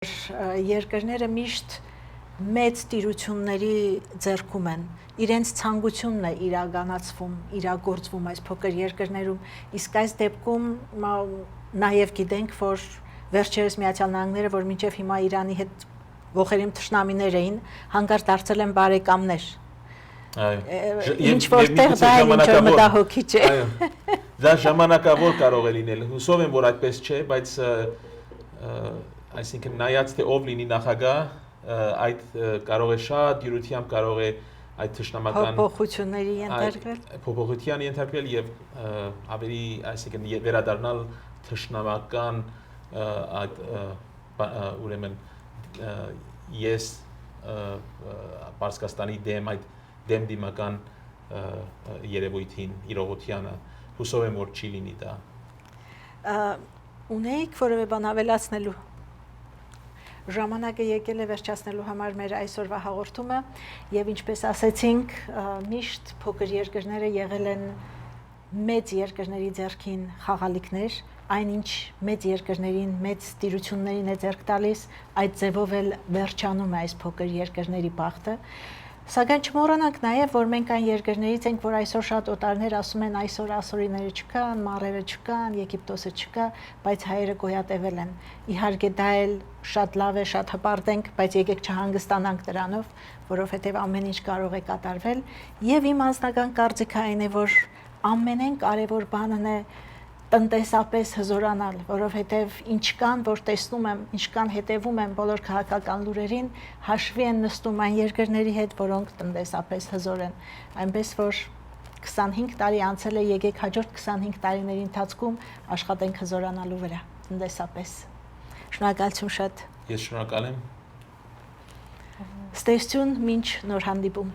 Երկրները միշտ մեծ տիրությունների ձեռքում են, իրենց ցանկությունն է իրականացվում, իրագործվում այս փոքր երկրներում, իսկ այս դեպքում նաև գիտենք, որ վերջերս Միացյալ Նահանգները, որ մինչև հիմա Իրանի հետ ողերիմ թշնամիներ էին, հանկարծ դարձել են բարեկամներ։ Ինչ որտեղ դա ինչ որ մտահոգիչ է։ Դա ժամանակավոր կարող է լինել, հուսով եմ, որ այդպես չէ, բայց այսինքն նայած թե ով լինի նախագահ, այդ կարող է շատ դյուրությամբ կարող է այդ թշնամական փոփոխությունների ենթարկվել, փոփոխության ենթարկվել եւ ավելի, այսինքն վերադառնալ թշնամական այդ ուրեմն ես Պարսկաստանի դեմ դիմական երևույթին, իրողությանը, հուսով եմ, որ չի լինի դա։ Ունեիք որևէ բան ավելացնելու։ Ժամանակը եկել է վերջացնելու համար մեր այսօրվա հաղորդումը եւ ինչպես ասացինք, միշտ փոքր երկրները եղել են մեծ երկրների ձեռքին խաղալիքներ, այնինչ մեծ երկրներին, մեծ տիրություններին է ձեռք տալիս, այդ ձևով էլ վերջանում է այս փոքր երկրների բախտը։ Սակայն չմոռանանք նաև, որ մենք այն երկրներից ենք, որ այսօր շատ օտարներ ասում են այսօր ասորիները չկան, մառերը չկան, Եգիպտոսը չկա, բայց հայերը գոյատևել են։ Իհարկե դա էլ շատ լավ է, շատ հպարտ ենք, բայց եկեք չհանգստանանք դրանով, որովհետև ամեն ինչ կարող է կատարվել, եւ իմ անձնական կարծիքը այն է, որ ամենեն կարևոր բանն է տնտեսապես հզորանալ, որովհետև ինչքան որ տեսնում եմ, ինչքան հետևում եմ բոլոր քաղաքական լուրերին, հաշվի են նստում այն երկրների հետ, որոնք տնտեսապես հզոր են, այնպես որ 25 տարի անցել է, եկեք հաջորդ 25 տարիների ընթացքում աշխատենք հզորանալու վրա տնտեսապես։ Շնորհակալություն շատ։ Ես շնորհակալ եմ։ Ստեսություն, մինչ նոր հանդիպում։